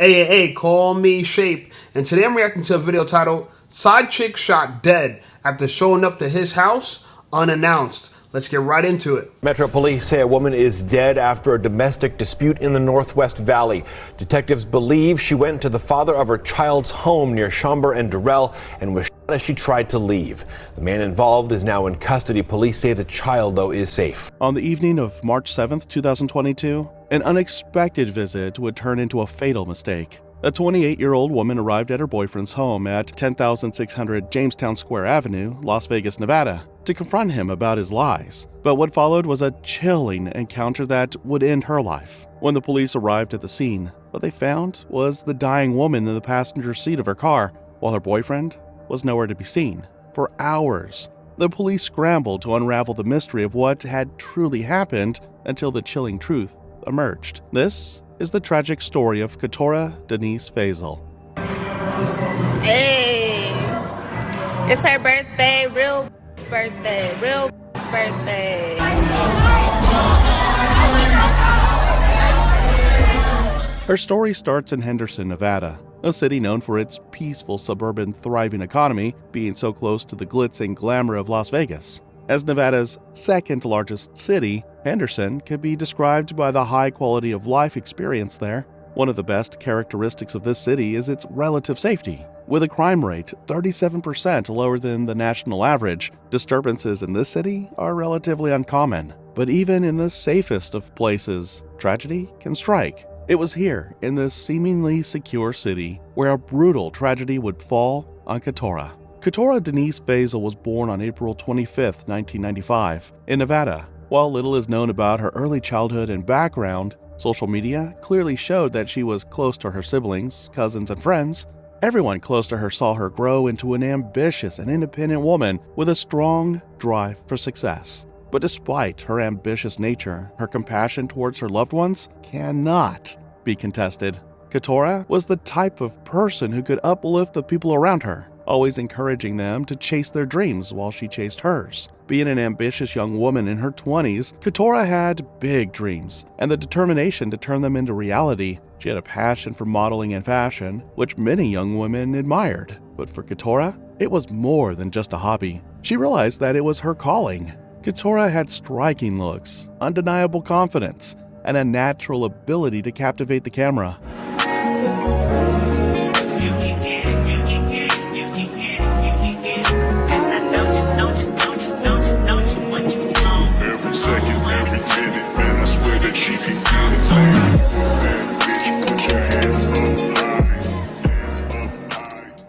Hey, call me Shape. And today I'm reacting to a video titled Side Chick Shot Dead After Showing Up to His House Unannounced. Let's get right into it. Metro Police say a woman is dead after a domestic dispute in the Northwest Valley. Detectives believe she went to the father of her child's home near Chambord and Durrell and was shot as she tried to leave. The man involved is now in custody. Police say the child, though, is safe. On the evening of March 7th, 2022, an unexpected visit would turn into a fatal mistake. A 28-year-old woman arrived at her boyfriend's home at 10,600 Jamestown Square Avenue, Las Vegas, Nevada, to confront him about his lies. But what followed was a chilling encounter that would end her life. When the police arrived at the scene, what they found was the dying woman in the passenger seat of her car, while her boyfriend was nowhere to be seen. For hours, the police scrambled to unravel the mystery of what had truly happened until the chilling truth emerged. This is the tragic story of Coutura Denise Faisal. Hey, it's her birthday, real birthday. Her story starts in Henderson, Nevada, a city known for its peaceful suburban thriving economy, being so close to the glitz and glamour of Las Vegas. As Nevada's second largest city, Henderson can be described by the high quality of life experience there. One of the best characteristics of this city is its relative safety. With a crime rate 37% lower than the national average, disturbances in this city are relatively uncommon. But even in the safest of places, tragedy can strike. It was here, in this seemingly secure city, where a brutal tragedy would fall on Coutura. Coutura Denise Faisal was born on April 25, 1995, in Nevada. While little is known about her early childhood and background, social media clearly showed that she was close to her siblings, cousins, and friends. Everyone close to her saw her grow into an ambitious and independent woman with a strong drive for success. But despite her ambitious nature, her compassion towards her loved ones cannot be contested. Coutura was the type of person who could uplift the people around her, always encouraging them to chase their dreams while she chased hers. Being an ambitious young woman in her 20s, Coutura had big dreams and the determination to turn them into reality. She had a passion for modeling and fashion, which many young women admired. But for Coutura, it was more than just a hobby. She realized that it was her calling. Coutura had striking looks, undeniable confidence, and a natural ability to captivate the camera.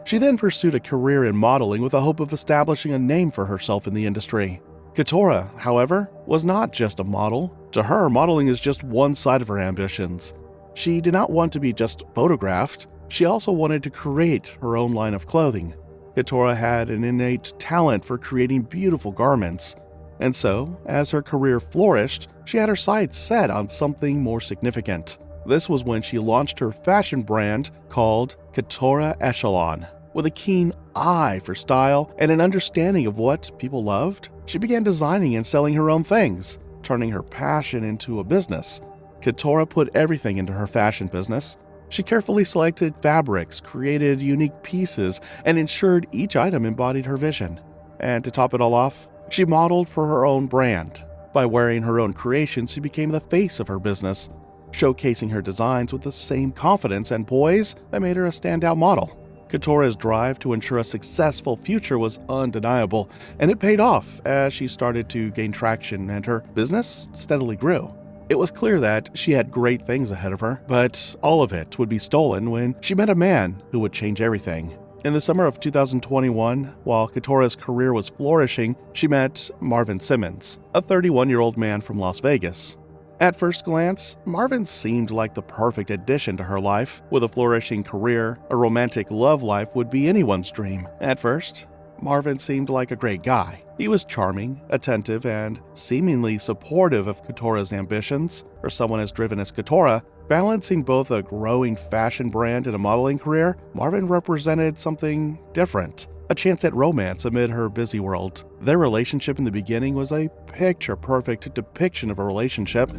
She then pursued a career in modeling with the hope of establishing a name for herself in the industry. Coutura, however, was not just a model. To her, modeling is just one side of her ambitions. She did not want to be just photographed. She also wanted to create her own line of clothing. Coutura had an innate talent for creating beautiful garments. And so, as her career flourished, she had her sights set on something more significant. This was when she launched her fashion brand called Coutura Echelon. With a keen eye for style and an understanding of what people loved, she began designing and selling her own things, turning her passion into a business. Coutura put everything into her fashion business. She carefully selected fabrics, created unique pieces, and ensured each item embodied her vision. And to top it all off, she modeled for her own brand. By wearing her own creations, she became the face of her business, showcasing her designs with the same confidence and poise that made her a standout model. Coutura's drive to ensure a successful future was undeniable, and it paid off as she started to gain traction and her business steadily grew. It was clear that she had great things ahead of her, but all of it would be stolen when she met a man who would change everything. In the summer of 2021, while Coutura's career was flourishing, she met Marvin Simmons, a 31-year-old man from Las Vegas. At first glance, Marvin seemed like the perfect addition to her life. With a flourishing career, a romantic love life would be anyone's dream. At first, Marvin seemed like a great guy. He was charming, attentive, and seemingly supportive of Coutura's ambitions. For someone as driven as Coutura, balancing both a growing fashion brand and a modeling career, Marvin represented something different. A chance at romance amid her busy world. Their relationship in the beginning was a picture-perfect depiction of a relationship.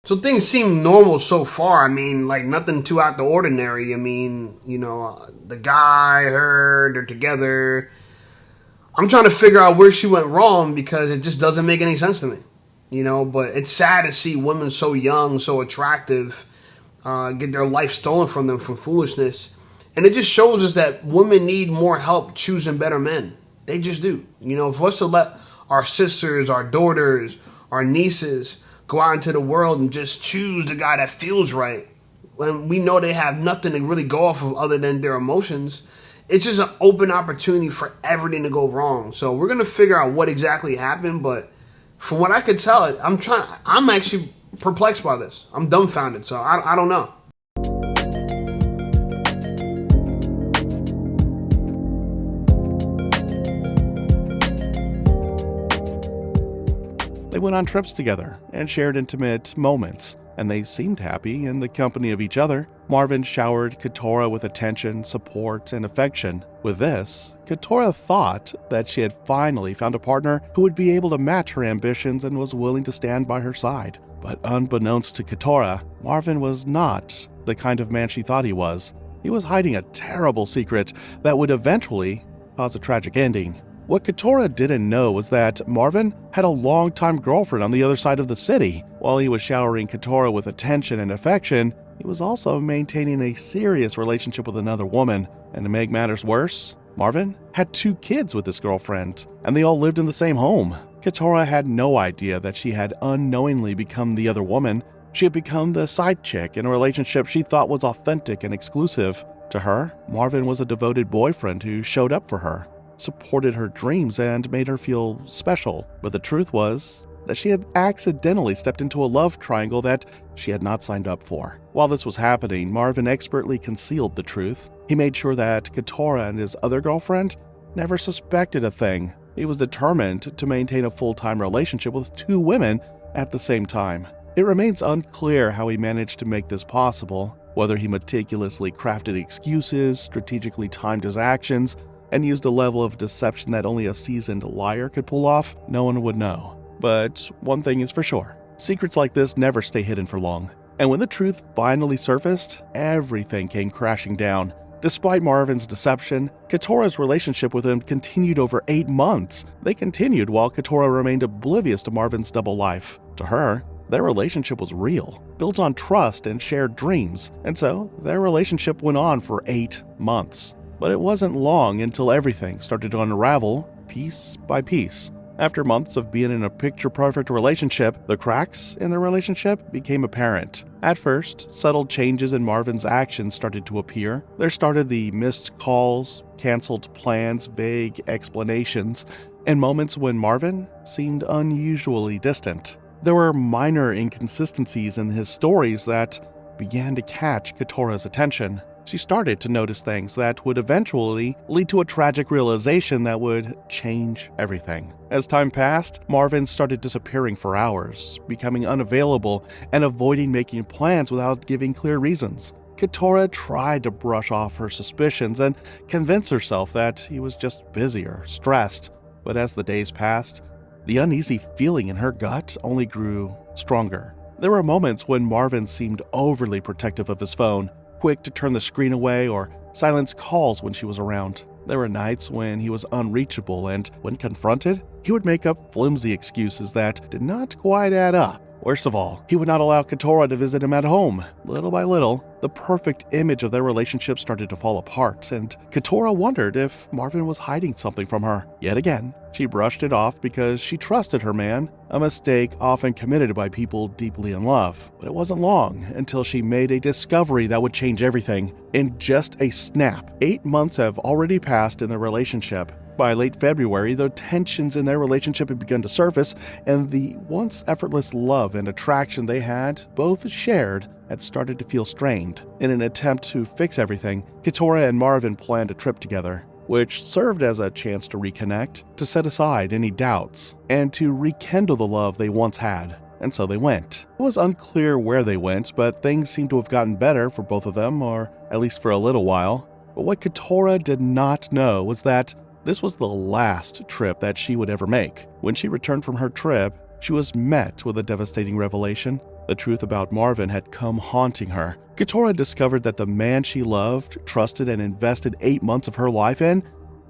So things seem normal so far. I mean, like nothing too out the ordinary. I mean, the guy, her, they're together. I'm trying to figure out where she went wrong because it just doesn't make any sense to me. But it's sad to see women so young, so attractive, get their life stolen from them from foolishness. And it just shows us that women need more help choosing better men. They just do. For us to let our sisters, our daughters, our nieces go out into the world and just choose the guy that feels right, when we know they have nothing to really go off of other than their emotions, it's just an open opportunity for everything to go wrong. So we're going to figure out what exactly happened, but from what I could tell, I'm actually perplexed by this. I'm dumbfounded, so I don't know. They went on trips together and shared intimate moments, and they seemed happy in the company of each other. Marvin showered Coutura with attention, support, and affection. With this, Coutura thought that she had finally found a partner who would be able to match her ambitions and was willing to stand by her side. But unbeknownst to Coutura, Marvin was not the kind of man she thought he was. He was hiding a terrible secret that would eventually cause a tragic ending. What Coutura didn't know was that Marvin had a longtime girlfriend on the other side of the city. While he was showering Coutura with attention and affection, he was also maintaining a serious relationship with another woman. And to make matters worse, Marvin had 2 kids with his girlfriend, and they all lived in the same home. Coutura had no idea that she had unknowingly become the other woman. She had become the side chick in a relationship she thought was authentic and exclusive. To her, Marvin was a devoted boyfriend who showed up for her, supported her dreams, and made her feel special. But the truth was that she had accidentally stepped into a love triangle that she had not signed up for. While this was happening, Marvin expertly concealed the truth. He made sure that Coutura and his other girlfriend never suspected a thing. He was determined to maintain a full-time relationship with 2 women at the same time. It remains unclear how he managed to make this possible, whether he meticulously crafted excuses, strategically timed his actions, and used a level of deception that only a seasoned liar could pull off. No one would know. But one thing is for sure, secrets like this never stay hidden for long. And when the truth finally surfaced, everything came crashing down. Despite Marvin's deception, Coutura's relationship with him continued over 8 months. They continued while Coutura remained oblivious to Marvin's double life. To her, their relationship was real, built on trust and shared dreams, and so their relationship went on for 8 months. But it wasn't long until everything started to unravel piece by piece. After months of being in a picture-perfect relationship, the cracks in their relationship became apparent. At first, subtle changes in Marvin's actions started to appear. There started the missed calls, canceled plans, vague explanations, and moments when Marvin seemed unusually distant. There were minor inconsistencies in his stories that began to catch Coutura's attention. She started to notice things that would eventually lead to a tragic realization that would change everything. As time passed, Marvin started disappearing for hours, becoming unavailable, and avoiding making plans without giving clear reasons. Coutura tried to brush off her suspicions and convince herself that he was just busy or stressed, but as the days passed, the uneasy feeling in her gut only grew stronger. There were moments when Marvin seemed overly protective of his phone, quick to turn the screen away or silence calls when she was around. There were nights when he was unreachable, and when confronted, he would make up flimsy excuses that did not quite add up. Worst of all, he would not allow Coutura to visit him at home. Little by little, the perfect image of their relationship started to fall apart, and Coutura wondered if Marvin was hiding something from her. Yet again, she brushed it off because she trusted her man, a mistake often committed by people deeply in love. But it wasn't long until she made a discovery that would change everything. In just a snap, 8 months have already passed in their relationship. By late February, the tensions in their relationship had begun to surface, and the once effortless love and attraction they had both shared had started to feel strained. In an attempt to fix everything, Coutura and Marvin planned a trip together, which served as a chance to reconnect, to set aside any doubts, and to rekindle the love they once had. And so they went. It was unclear where they went, but things seemed to have gotten better for both of them, or at least for a little while. But what Coutura did not know was that this was the last trip that she would ever make. When she returned from her trip, she was met with a devastating revelation. The truth about Marvin had come haunting her. Coutura discovered that the man she loved, trusted, and invested 8 months of her life in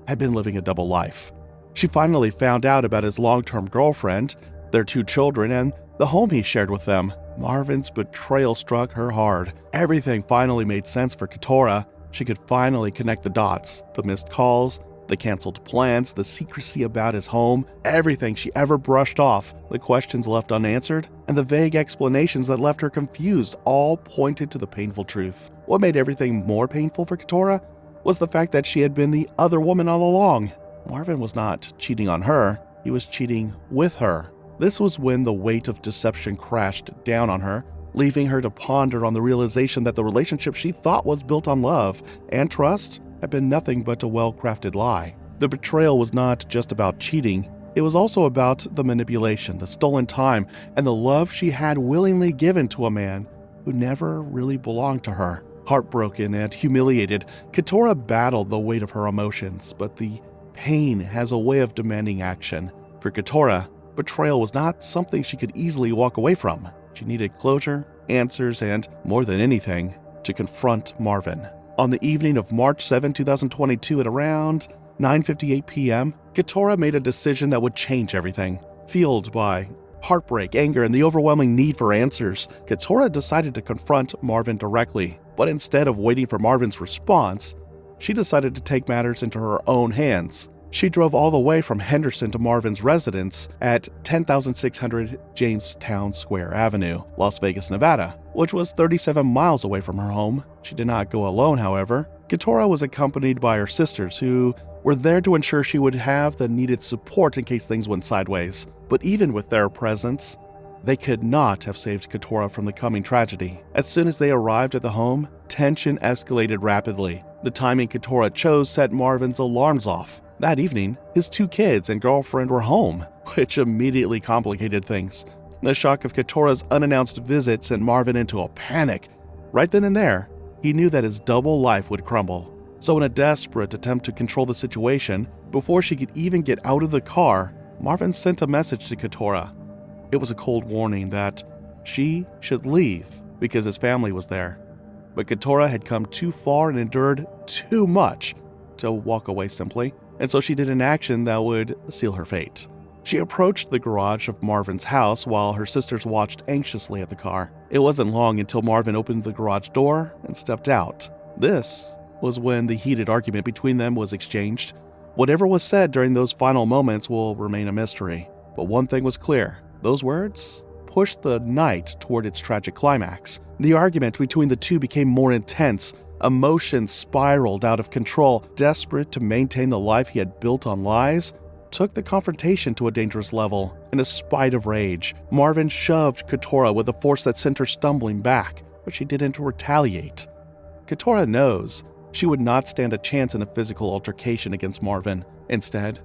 had been living a double life. She finally found out about his long-term girlfriend, their 2 children, and the home he shared with them. Marvin's betrayal struck her hard. Everything finally made sense for Coutura. She could finally connect the dots. The missed calls, the canceled plans, the secrecy about his home, everything she ever brushed off, the questions left unanswered, and the vague explanations that left her confused all pointed to the painful truth. What made everything more painful for Coutura was the fact that she had been the other woman all along. Marvin was not cheating on her, he was cheating with her. This was when the weight of deception crashed down on her, leaving her to ponder on the realization that the relationship she thought was built on love and trust had been nothing but a well-crafted lie. The betrayal was not just about cheating, it was also about the manipulation, the stolen time, and the love she had willingly given to a man who never really belonged to her. Heartbroken and humiliated, Coutura battled the weight of her emotions, but the pain has a way of demanding action. For Coutura, betrayal was not something she could easily walk away from. She needed closure, answers, and, more than anything, to confront Marvin. On the evening of March 7, 2022 at around 9:58 p.m., Coutura made a decision that would change everything. Fueled by heartbreak, anger, and the overwhelming need for answers, Coutura decided to confront Marvin directly. But instead of waiting for Marvin's response, she decided to take matters into her own hands. She drove all the way from Henderson to Marvin's residence at 10,600 Jamestown Square Avenue, Las Vegas, Nevada, which was 37 miles away from her home. She did not go alone, however. Coutura was accompanied by her sisters, who were there to ensure she would have the needed support in case things went sideways. But even with their presence, they could not have saved Coutura from the coming tragedy. As soon as they arrived at the home, tension escalated rapidly. The timing Coutura chose set Marvin's alarms off. That evening, his 2 kids and girlfriend were home, which immediately complicated things. The shock of Coutura's unannounced visit sent Marvin into a panic. Right then and there, he knew that his double life would crumble. So in a desperate attempt to control the situation, before she could even get out of the car, Marvin sent a message to Coutura. It was a cold warning that she should leave because his family was there. But Coutura had come too far and endured too much to walk away simply. And so she did an action that would seal her fate. She approached the garage of Marvin's house while her sisters watched anxiously at the car. It wasn't long until Marvin opened the garage door and stepped out. This was when the heated argument between them was exchanged. Whatever was said during those final moments will remain a mystery. But one thing was clear. Those words pushed the night toward its tragic climax. The argument between the two became more intense. Emotions spiraled out of control. Desperate to maintain the life he had built on lies, took the confrontation to a dangerous level. In a spite of rage, Marvin shoved Coutura with a force that sent her stumbling back, but she didn't retaliate. Coutura knows she would not stand a chance in a physical altercation against Marvin. Instead,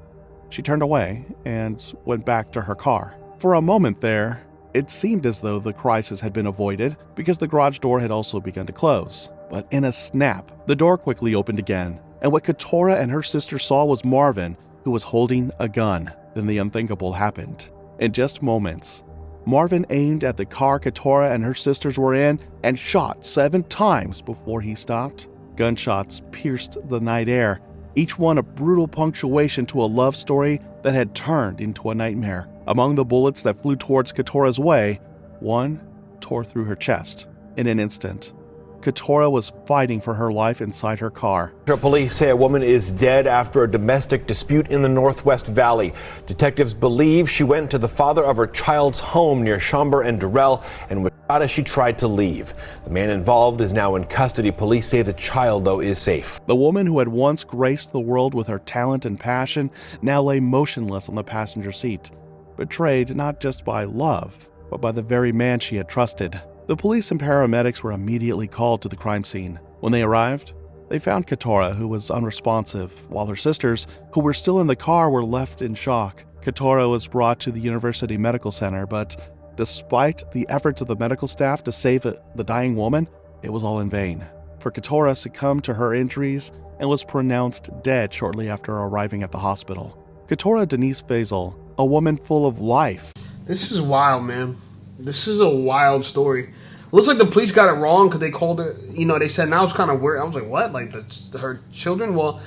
she turned away and went back to her car. For a moment there, it seemed as though the crisis had been avoided because the garage door had also begun to close. But in a snap, the door quickly opened again, and what Coutura and her sister saw was Marvin, who was holding a gun. Then the unthinkable happened. In just moments, Marvin aimed at the car Coutura and her sisters were in and shot 7 times before he stopped. Gunshots pierced the night air, each one a brutal punctuation to a love story that had turned into a nightmare. Among the bullets that flew towards Coutura's way, one tore through her chest. In an instant, Coutura was fighting for her life inside her car. Police say a woman is dead after a domestic dispute in the Northwest Valley. Detectives believe she went to the father of her child's home near Chambord and Durrell and was shot as she tried to leave. The man involved is now in custody. Police say the child, though, is safe. The woman who had once graced the world with her talent and passion now lay motionless on the passenger seat, betrayed not just by love, but by the very man she had trusted. The police and paramedics were immediately called to the crime scene. When they arrived, they found Coutura, who was unresponsive, while her sisters, who were still in the car, were left in shock. Coutura was brought to the University Medical Center, but despite the efforts of the medical staff to save the dying woman, it was all in vain. For Coutura succumbed to her injuries and was pronounced dead shortly after arriving at the hospital. Coutura Denise Faisal, a woman full of life. This is wild, man. This is a wild story. Looks like the police got it wrong because they called her. They said now it's kind of weird. I was like, what? Like her children? Well,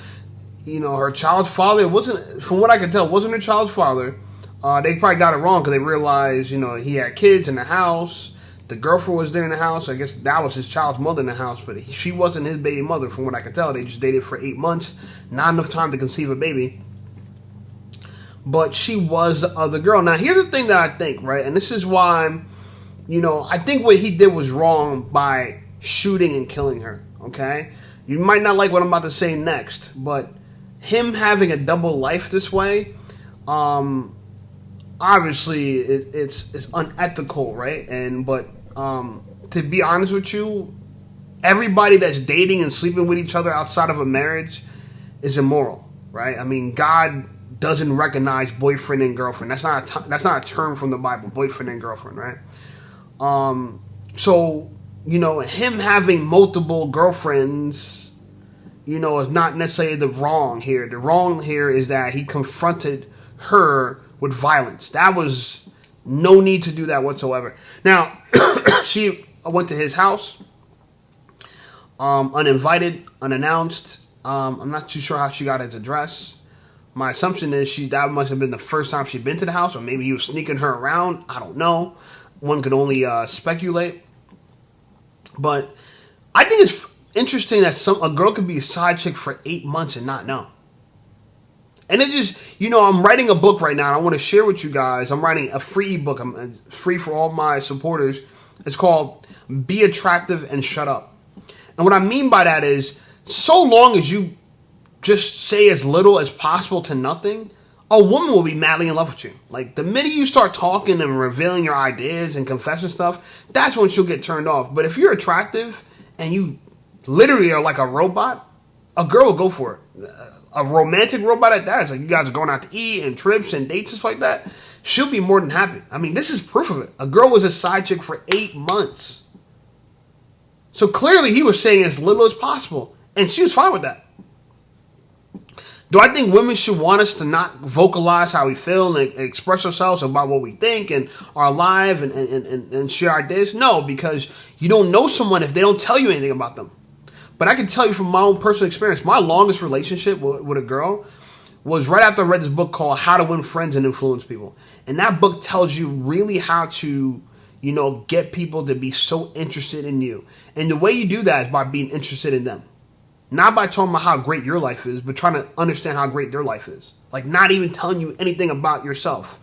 her child's father. It wasn't, from what I could tell, it wasn't her child's father. They probably got it wrong because they realized, he had kids in the house. The girlfriend was there in the house. I guess that was his child's mother in the house, but she wasn't his baby mother, from what I could tell. They just dated for 8 months, not enough time to conceive a baby. But she was the other girl. Now, here's the thing that I think, right? And this is why, I think what he did was wrong by shooting and killing her, okay? You might not like what I'm about to say next, but him having a double life this way, obviously it's unethical, right? But to be honest with you, everybody that's dating and sleeping with each other outside of a marriage is immoral, right? I mean, God doesn't recognize boyfriend and girlfriend. That's not a term from the Bible, boyfriend and girlfriend, right? So him having multiple girlfriends, is not necessarily the wrong here. The wrong here is that he confronted her with violence. That was no need to do that whatsoever. Now, she went to his house, uninvited, unannounced. I'm not too sure how she got his address. My assumption is that must have been the first time she'd been to the house, or maybe he was sneaking her around. I don't know. One could only speculate. But I think it's interesting that a girl could be a side chick for 8 months and not know. And it just, I'm writing a book right now, and I want to share with you guys. I'm writing a free ebook. I'm free for all my supporters. It's called Be Attractive and Shut Up. And what I mean by that is, so long as you just say as little as possible to nothing, a woman will be madly in love with you. Like, the minute you start talking and revealing your ideas and confessing stuff, that's when she'll get turned off. But if you're attractive and you literally are like a robot, a girl will go for it. A romantic robot at that. It's like you guys are going out to eat and trips and dates and stuff like that. She'll be more than happy. I mean, this is proof of it. A girl was a side chick for 8 months. So clearly he was saying as little as possible. And she was fine with that. Do I think women should want us to not vocalize how we feel and express ourselves about what we think and our life and share our ideas? No, because you don't know someone if they don't tell you anything about them. But I can tell you from my own personal experience, my longest relationship with a girl was right after I read this book called How to Win Friends and Influence People. And that book tells you really how to, get people to be so interested in you. And the way you do that is by being interested in them. Not by talking about how great your life is, but trying to understand how great their life is. Like, not even telling you anything about yourself.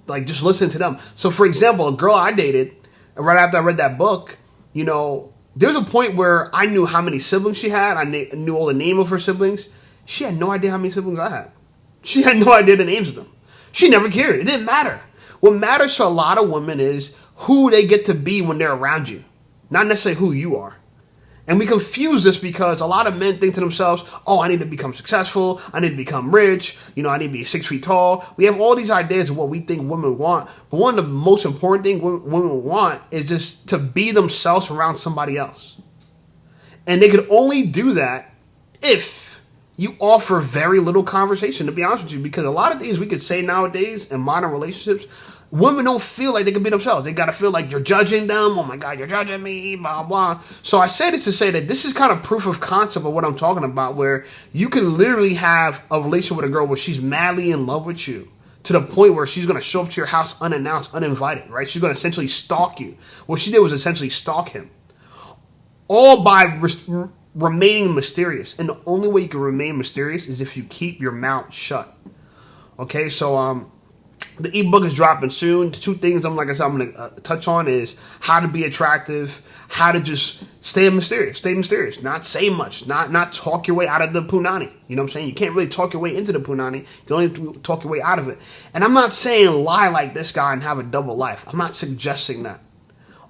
Like, just listen to them. So, for example, a girl I dated, right after I read that book, there's a point where I knew how many siblings she had. I knew all the name of her siblings. She had no idea how many siblings I had. She had no idea the names of them. She never cared. It didn't matter. What matters to a lot of women is who they get to be when they're around you, not necessarily who you are. And we confuse this because a lot of men think to themselves, oh, I need to become successful. I need to become rich. I need to be 6 feet tall. We have all these ideas of what we think women want. But one of the most important things women want is just to be themselves around somebody else. And they could only do that if you offer very little conversation, to be honest with you. Because a lot of things we could say nowadays in modern relationships, women don't feel like they can be themselves. They got to feel like you're judging them. Oh my God, you're judging me, blah, blah. So I say this to say that this is kind of proof of concept of what I'm talking about, where you can literally have a relationship with a girl where she's madly in love with you to the point where she's going to show up to your house unannounced, uninvited, right? She's going to essentially stalk you. What she did was essentially stalk him. All by remaining mysterious. And the only way you can remain mysterious is if you keep your mouth shut. Okay, so the ebook is dropping soon. The 2 things I'm going to touch on is how to be attractive, how to just stay mysterious, not say much, not talk your way out of the punani. You know what I'm saying? You can't really talk your way into the punani. You can only talk your way out of it. And I'm not saying lie like this guy and have a double life. I'm not suggesting that.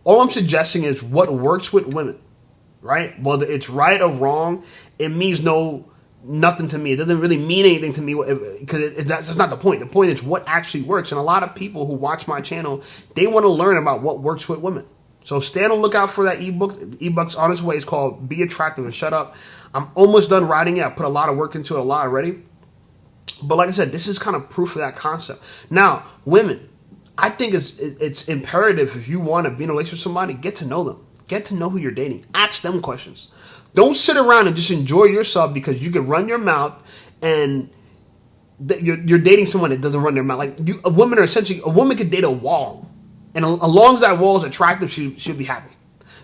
All I'm suggesting is what works with women, right? Whether it's right or wrong, it means nothing to me. It doesn't really mean anything to me because that's not the point. The point is what actually works. And a lot of people who watch my channel, they want to learn about what works with women. So stay on the lookout for that ebook. The ebook's on its way. It's called Be Attractive and Shut Up. I'm almost done writing it. I put a lot of work into it, a lot already. But like I said, this is kind of proof of that concept. Now, women, I think it's imperative if you want to be in a relationship with somebody, get to know them. Get to know who you're dating. Ask them questions. Don't sit around and just enjoy yourself because you can run your mouth and you're dating someone that doesn't run their mouth. Like a woman could date a wall, and as long as that wall is attractive, she'll be happy.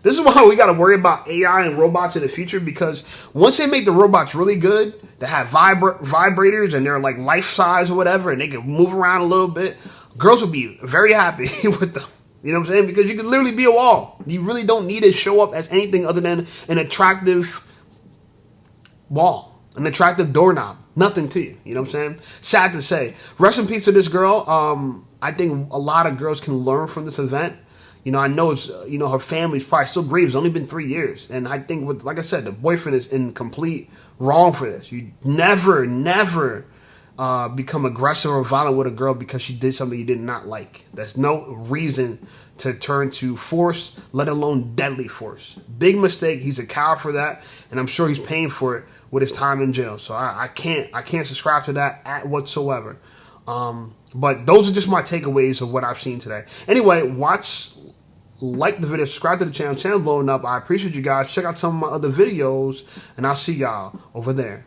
This is why we got to worry about AI and robots in the future, because once they make the robots really good, that have vibrators and they're like life size or whatever, and they can move around a little bit, girls will be very happy with them. You know what I'm saying? Because you can literally be a wall. You really don't need to show up as anything other than an attractive wall, an attractive doorknob. Nothing to you. You know what I'm saying? Sad to say. Rest in peace to this girl. I think a lot of girls can learn from this event. You know, I know it's, her family's probably still grieved. It's only been 3 years. And I think, like I said, the boyfriend is in complete wrong for this. You never become aggressive or violent with a girl because she did something you did not like. There's no reason to turn to force, let alone deadly force. Big mistake. He's a coward for that, and I'm sure he's paying for it with his time in jail. So I can't subscribe to that whatsoever. But those are just my takeaways of what I've seen today. Anyway, like the video, subscribe to the channel. Channel blowing up. I appreciate you guys. Check out some of my other videos, and I'll see y'all over there.